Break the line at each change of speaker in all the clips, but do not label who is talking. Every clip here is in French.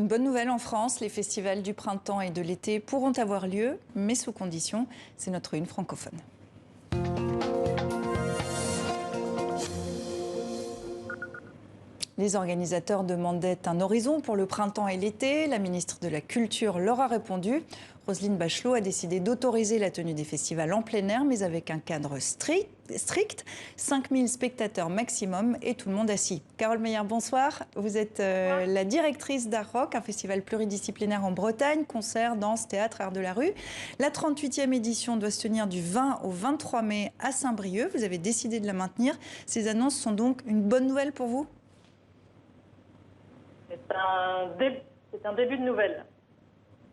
Une bonne nouvelle en France, les festivals du printemps et de l'été pourront avoir lieu, mais sous condition. C'est notre une francophone. Les organisateurs demandaient un horizon pour le printemps et l'été. La ministre de la Culture leur a répondu. Roselyne Bachelot a décidé d'autoriser la tenue des festivals en plein air, mais avec un cadre strict. 5000 spectateurs maximum et tout le monde assis. Carole Meyer, bonsoir. Vous êtes la directrice d'Art Rock, un festival pluridisciplinaire en Bretagne, concerts, danse, théâtre, art de la rue. La 38e édition doit se tenir du 20 au 23 mai à Saint-Brieuc. Vous avez décidé de la maintenir. Ces annonces sont donc une bonne nouvelle pour vous ?
C'est un début de nouvelle.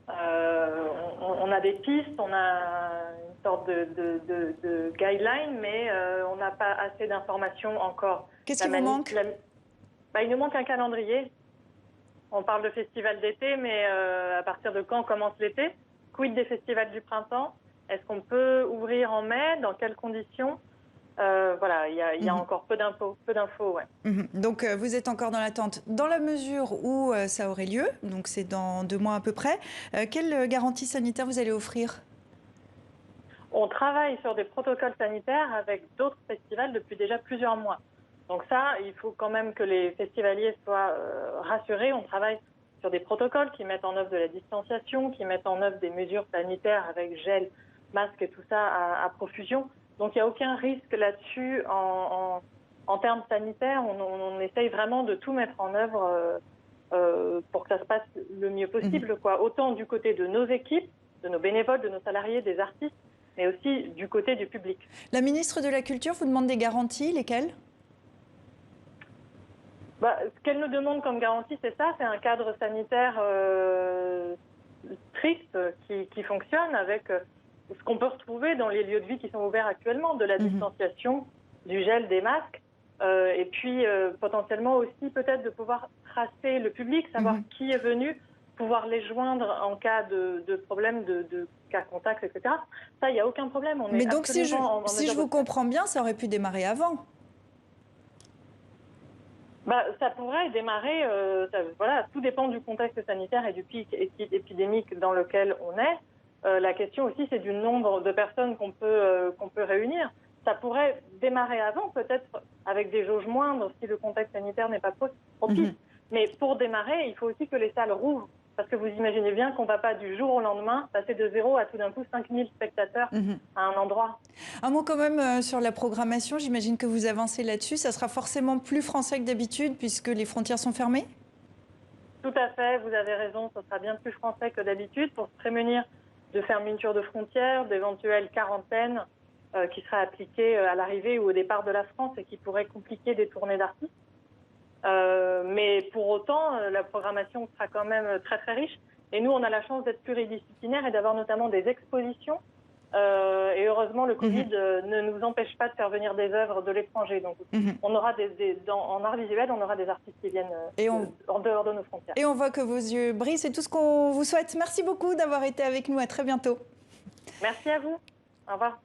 On a des pistes, on a une sorte de guideline, mais on n'a pas assez d'informations encore.
Qu'est-ce qui vous manque ?
Il nous manque un calendrier. On parle de festival d'été, mais à partir de quand commence l'été? Quid des festivals du printemps? Est-ce qu'on peut ouvrir en mai? Dans quelles conditions? Voilà, il y a encore peu d'infos. Ouais.
Donc vous êtes encore dans l'attente. Dans la mesure où ça aurait lieu, donc c'est dans 2 mois à peu près, quelle garantie sanitaire vous allez offrir ?
On travaille sur des protocoles sanitaires avec d'autres festivals depuis déjà plusieurs mois. Donc ça, il faut quand même que les festivaliers soient rassurés. On travaille sur des protocoles qui mettent en œuvre de la distanciation, qui mettent en œuvre des mesures sanitaires avec gel, masque et tout ça à profusion. Donc il n'y a aucun risque là-dessus en termes sanitaires. On essaye vraiment de tout mettre en œuvre pour que ça se passe le mieux possible, quoi. Autant du côté de nos équipes, de nos bénévoles, de nos salariés, des artistes, mais aussi du côté du public.
La ministre de la Culture vous demande des garanties, lesquelles ?
Ce qu'elle nous demande comme garantie, c'est ça, c'est un cadre sanitaire strict qui fonctionne avec ce qu'on peut retrouver dans les lieux de vie qui sont ouverts actuellement, de la distanciation, du gel, des masques, et puis potentiellement aussi peut-être de pouvoir tracer le public, savoir qui est venu, pouvoir les joindre en cas de problème de cas contact, etc. Ça, il n'y a aucun problème.
Mais donc si je vous comprends bien, ça aurait pu démarrer avant.
Ça pourrait démarrer, voilà, tout dépend du contexte sanitaire et du pic épidémique dans lequel on est. La question aussi, c'est du nombre de personnes qu'on peut réunir. Ça pourrait démarrer avant, peut-être avec des jauges moindres si le contexte sanitaire n'est pas propice. Mais pour démarrer, il faut aussi que les salles rouvrent. Parce que vous imaginez bien qu'on ne va pas du jour au lendemain passer de 0 à tout d'un coup 5000 spectateurs à un endroit.
Un mot quand même sur la programmation. J'imagine que vous avancez là-dessus. Ça sera forcément plus français que d'habitude puisque les frontières sont fermées ?
Tout à fait, vous avez raison. Ce sera bien plus français que d'habitude pour se prémunir de fermeture de frontières, d'éventuelles quarantaines qui seraient appliquées à l'arrivée ou au départ de la France et qui pourraient compliquer des tournées d'artistes. Mais pour autant, la programmation sera quand même très très riche. Et nous, on a la chance d'être pluridisciplinaires et d'avoir notamment des expositions. Et heureusement, le Covid ne nous empêche pas de faire venir des œuvres de l'étranger. Donc, on aura en art visuel, on aura des artistes qui viennent en dehors de nos frontières.
Et on voit que vos yeux brillent. C'est tout ce qu'on vous souhaite. Merci beaucoup d'avoir été avec nous. À très bientôt.
Merci à vous. Au revoir.